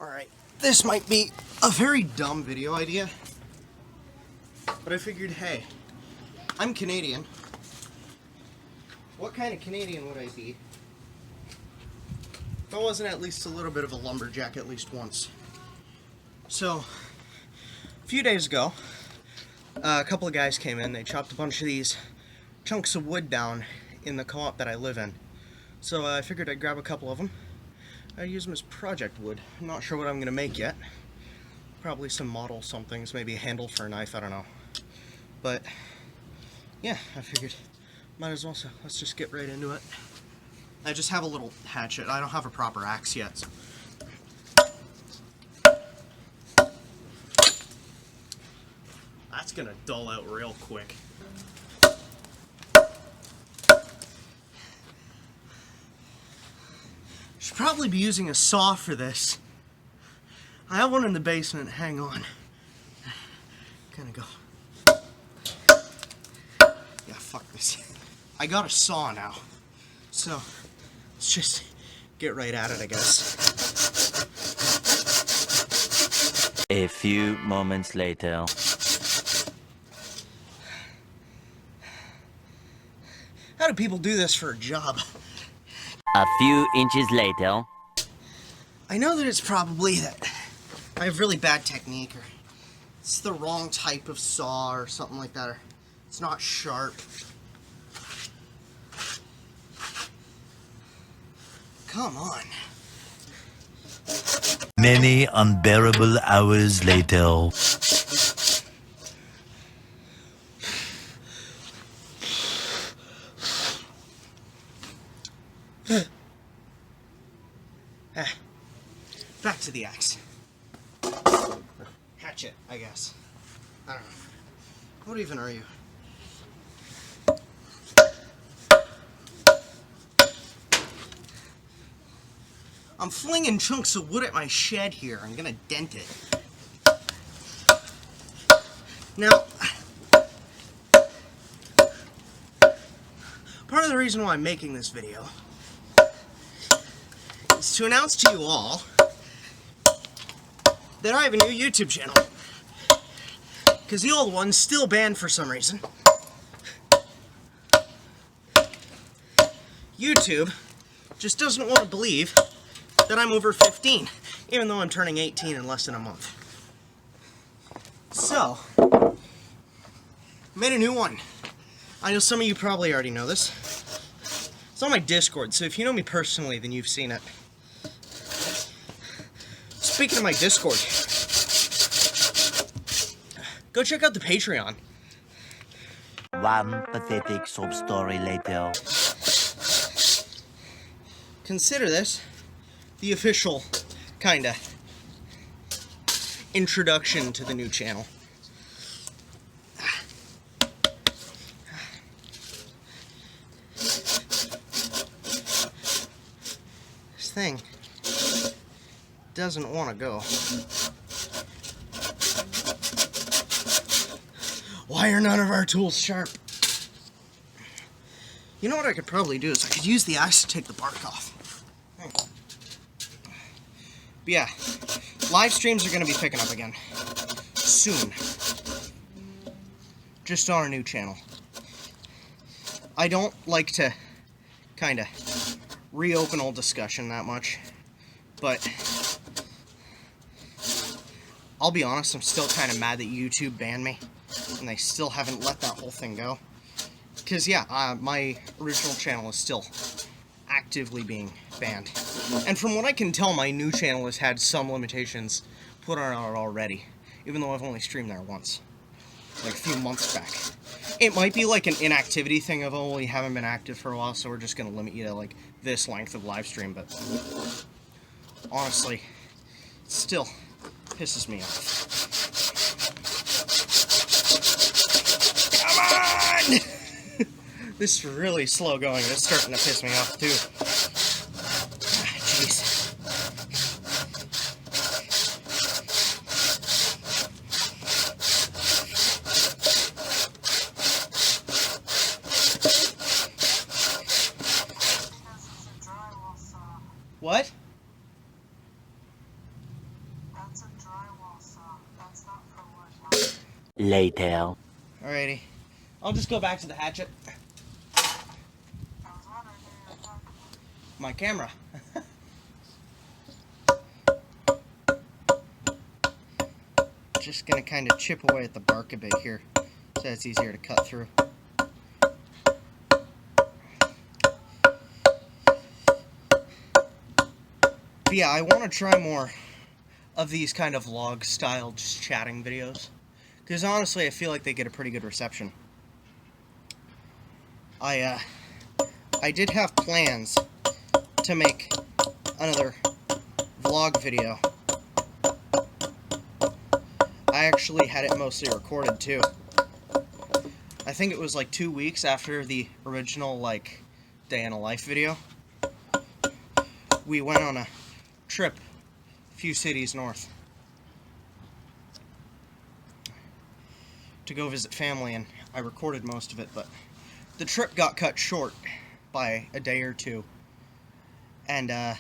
Alright, this might be a very dumb video idea, but I figured, hey, I'm Canadian. What kind of Canadian would I be if I wasn't at least a little bit of a lumberjack at least once? So, a few days ago, a couple of guys came in. They chopped a bunch of these chunks of wood down in the co-op that I live in. So I figured I'd grab a couple of them. I use them as project wood. I'm not sure what I'm going to make yet. Probably some model somethings, maybe a handle for a knife, I don't know. But, yeah, I figured might as well, so let's just get right into it. I just have a little hatchet. I don't have a proper axe yet. So. That's going to dull out real quick. Should probably be using a saw for this. I have one in the basement. Hang on. Gonna go. Yeah, fuck this. I got a saw now. So, let's just get right at it, I guess. A few moments later. How do people do this for a job? A few inches later. I know that it's probably that I have really bad technique, or it's the wrong type of saw or something like that, or it's not sharp. Come on. Many unbearable hours later. Back to the axe. Hatchet, I guess. I don't know. What even are you? I'm flinging chunks of wood at my shed here. I'm gonna dent it. Now, part of the reason why I'm making this video is to announce to you all that I have a new YouTube channel. Because the old one's still banned for some reason. YouTube just doesn't want to believe that I'm over 15, even though I'm turning 18 in less than a month. So, I made a new one. I know some of you probably already know this. It's on my Discord, so if you know me personally, then you've seen it. Speaking of my Discord, go check out the Patreon. One pathetic sob story later. Consider this the official, kinda, introduction to the new channel. This thing doesn't want to go. Why are none of our tools sharp? You know what I could probably do is I could use the axe to take the bark off. But yeah, live streams are going to be picking up again soon. Just on our new channel. I don't like to kinda reopen old discussion that much, but I'll be honest, I'm still kind of mad that YouTube banned me, and they still haven't let that whole thing go. Because, yeah, my original channel is still actively being banned. And from what I can tell, my new channel has had some limitations put on it already, even though I've only streamed there once, like a few months back. It might be like an inactivity thing of, oh, well, you haven't been active for a while, so we're just going to limit you to, like, this length of live stream, but honestly, it still pisses me off. Come on! This is really slow going. It's starting to piss me off, too. Jeez. What? Later. Alrighty. I'll just go back to the hatchet. My camera. Just gonna kind of chip away at the bark a bit here, so it's easier to cut through. But yeah, I want to try more of these kind of vlog style just chatting videos, because honestly I feel like they get a pretty good reception. I did have plans to make another vlog video. I actually had it mostly recorded too. I think it was like 2 weeks after the original like day in a life video. We went on a trip a few cities north to go visit family, and I recorded most of it, but the trip got cut short by a day or two, and I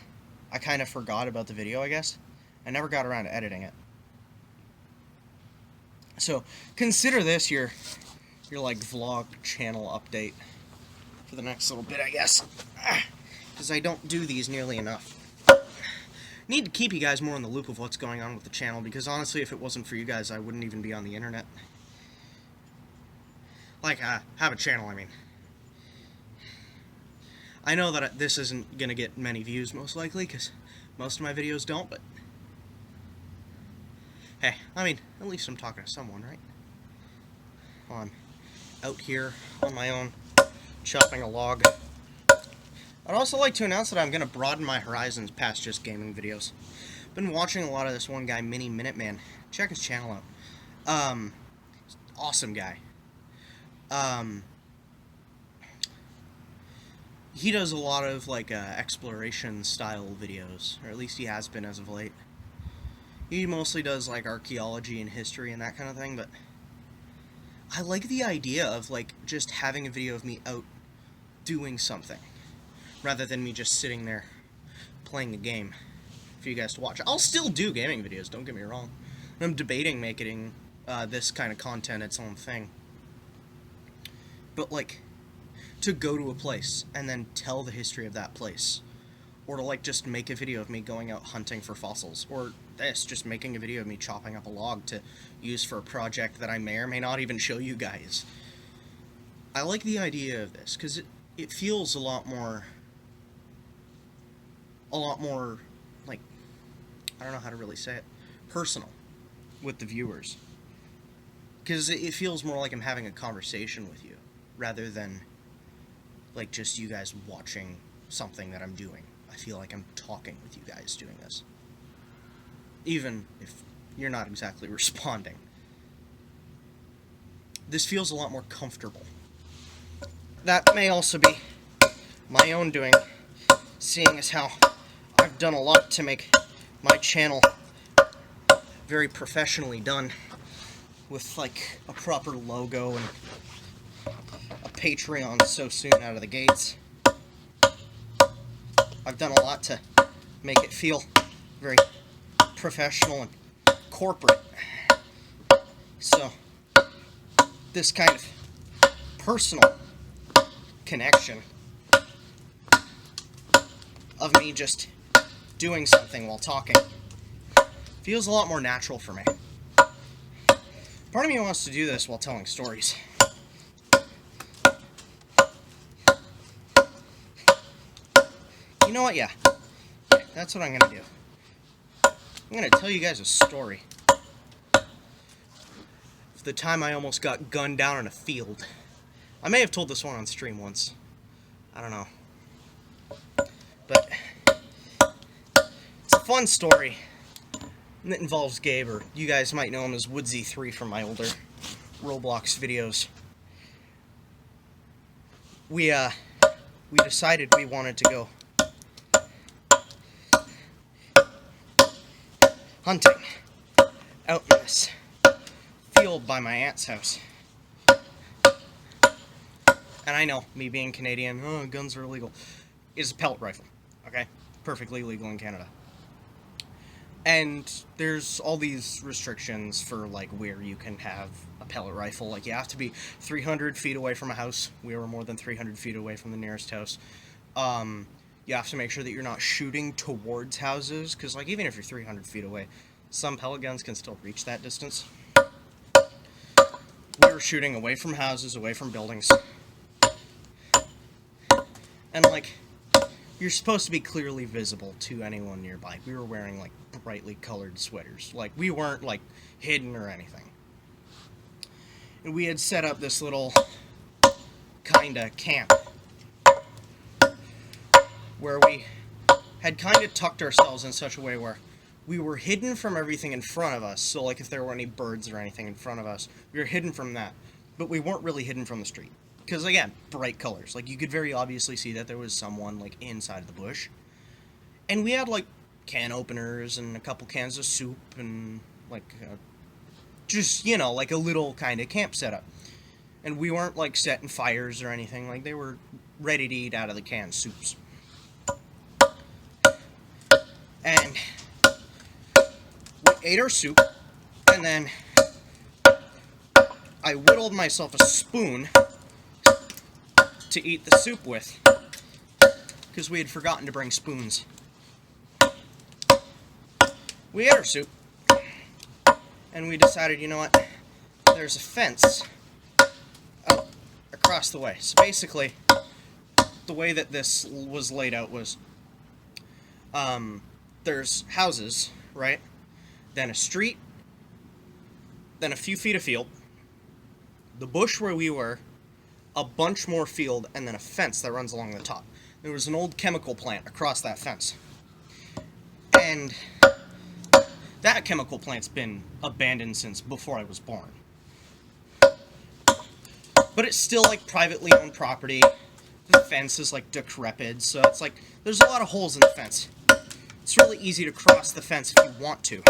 kind of forgot about the video, I guess. I never got around to editing it. So consider this your like vlog channel update for the next little bit, I guess, because I don't do these nearly enough. Need to keep you guys more in the loop of what's going on with the channel, because honestly, if it wasn't for you guys, I wouldn't even be on the internet. Like, have a channel, I mean. I know that this isn't gonna get many views, most likely, because most of my videos don't, but hey, I mean, at least I'm talking to someone, right? While I'm out here on my own, chopping a log. I'd also like to announce that I'm going to broaden my horizons past just gaming videos. Been watching a lot of this one guy, Mini Minuteman. Check his channel out. Awesome guy. He does a lot of, like, exploration style videos, or at least he has been as of late. He mostly does, like, archaeology and history and that kind of thing, but I like the idea of, like, just having a video of me out doing something, rather than me just sitting there playing the game for you guys to watch. I'll still do gaming videos, don't get me wrong. I'm debating making this kind of content its own thing. But, like, to go to a place and then tell the history of that place, or to, like, just make a video of me going out hunting for fossils, or this, just making a video of me chopping up a log to use for a project that I may or may not even show you guys. I like the idea of this, because it feels a lot more, like, I don't know how to really say it, personal with the viewers. Because it feels more like I'm having a conversation with you, rather than, like, just you guys watching something that I'm doing. I feel like I'm talking with you guys doing this, even if you're not exactly responding. This feels a lot more comfortable. That may also be my own doing, seeing as how I've done a lot to make my channel very professionally done, with, like, a proper logo and a Patreon so soon out of the gates. I've done a lot to make it feel very professional and corporate. So, this kind of personal connection of me just doing something while talking feels a lot more natural for me. Part of me wants to do this while telling stories. You know what? Yeah. That's what I'm going to do. I'm going to tell you guys a story of the time I almost got gunned down in a field. I may have told this one on stream once. I don't know. But it's a fun story. And it involves Gabe, or you guys might know him as Woodsy3 from my older Roblox videos. We decided we wanted to go hunting out in this field by my aunt's house. And I know, me being Canadian, oh, guns are illegal. It's a pellet rifle, okay? Perfectly legal in Canada. And there's all these restrictions for, like, where you can have a pellet rifle. Like, you have to be 300 feet away from a house. We were more than 300 feet away from the nearest house. You have to make sure that you're not shooting towards houses, because, like, even if you're 300 feet away, some pellet guns can still reach that distance. We were shooting away from houses, away from buildings. And, like, you're supposed to be clearly visible to anyone nearby. We were wearing, like, brightly colored sweaters. Like, we weren't, like, hidden or anything. And we had set up this little kinda camp where we had kind of tucked ourselves in such a way where we were hidden from everything in front of us. So, like, if there were any birds or anything in front of us, we were hidden from that. But we weren't really hidden from the street. Because, again, bright colors. Like, you could very obviously see that there was someone, like, inside of the bush. And we had, like, can openers and a couple cans of soup and, like, just, you know, like a little kind of camp setup. And we weren't, like, setting fires or anything. Like, they were ready to eat out of the canned soups. And we ate our soup, and then I whittled myself a spoon to eat the soup with, because we had forgotten to bring spoons. We ate our soup, and we decided, you know what, there's a fence out across the way. So basically, the way that this was laid out was, there's houses, right, then a street, then a few feet of field, the bush where we were, a bunch more field, and then a fence that runs along the top. There was an old chemical plant across that fence. And that chemical plant's been abandoned since before I was born. But it's still, like, privately owned property. The fence is, like, decrepit, so it's like, there's a lot of holes in the fence. It's really easy to cross the fence if you want to.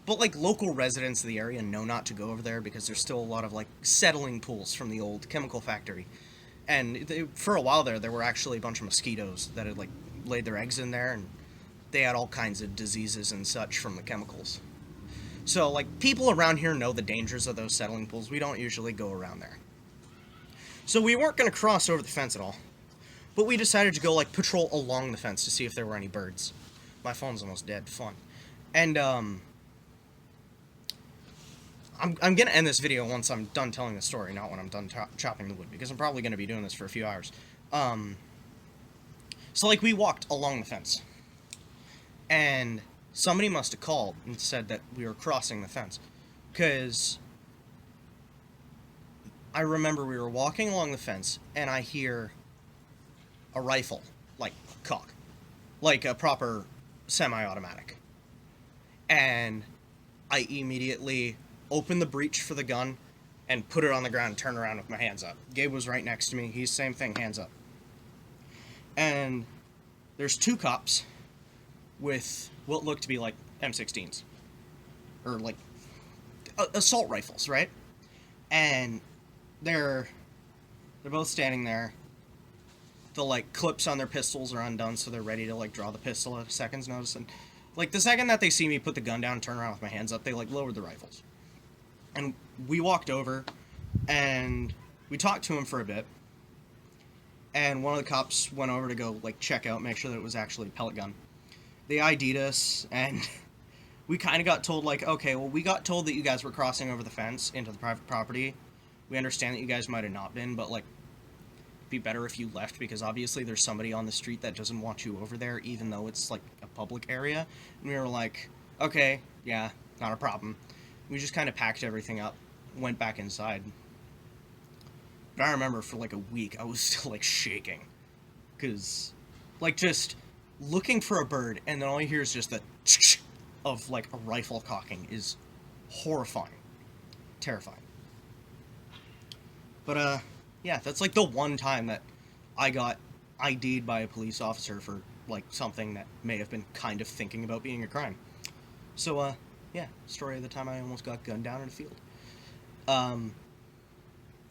But, like, local residents of the area know not to go over there because there's still a lot of, like, settling pools from the old chemical factory. And for a while there were actually a bunch of mosquitoes that had, like, laid their eggs in there, and they had all kinds of diseases and such from the chemicals. So, like, people around here know the dangers of those settling pools. We don't usually go around there. So we weren't going to cross over the fence at all. But we decided to go, like, patrol along the fence to see if there were any birds. My phone's almost dead. Fun. And, I'm going to end this video once I'm done telling the story, not when I'm done chopping the wood, because I'm probably going to be doing this for a few hours. So, like, we walked along the fence, and somebody must have called and said that we were crossing the fence, because I remember we were walking along the fence, and I hear a rifle, like, cock, like a proper semi-automatic, and I immediately open the breech for the gun and put it on the ground and turn around with my hands up. Gabe was right next to me. He's same thing, hands up. And there's two cops with what looked to be like M16s. Or like assault rifles, right? And they're both standing there. The like clips on their pistols are undone, so they're ready to like draw the pistol at a second's notice. And like the second that they see me put the gun down, turn around with my hands up, they like lowered the rifles. And we walked over, and we talked to him for a bit, and one of the cops went over to go, like, check out, make sure that it was actually a pellet gun. They ID'd us, and we kind of got told, like, okay, well, we got told that you guys were crossing over the fence into the private property. We understand that you guys might have not been, but, like, it'd be better if you left, because obviously there's somebody on the street that doesn't want you over there, even though it's, like, a public area. And we were like, okay, yeah, not a problem. We just kind of packed everything up, went back inside. But I remember for like a week, I was still like shaking. Because, like, just looking for a bird, and then all you hear is just the of like a rifle cocking is horrifying. Terrifying. But, yeah, that's like the one time that I got ID'd by a police officer for like something that may have been kind of thinking about being a crime. So, yeah, story of the time I almost got gunned down in a field.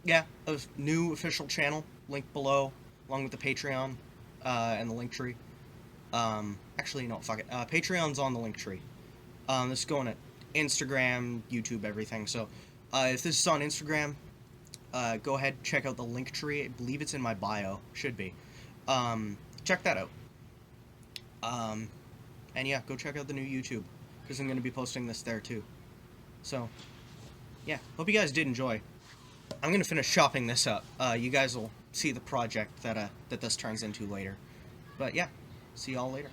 Yeah, a new official channel, link below, along with the Patreon, and the link tree. Actually, no, fuck it. Patreon's on the link tree. This is going to Instagram, YouTube, everything. So, if this is on Instagram, go ahead, check out the link tree. I believe it's in my bio. Should be. Check that out. And yeah, go check out the new YouTube, because I'm going to be posting this there too. So, yeah, hope you guys did enjoy. I'm going to finish chopping this up. You guys will see the project that this turns into later. But yeah, see y'all later.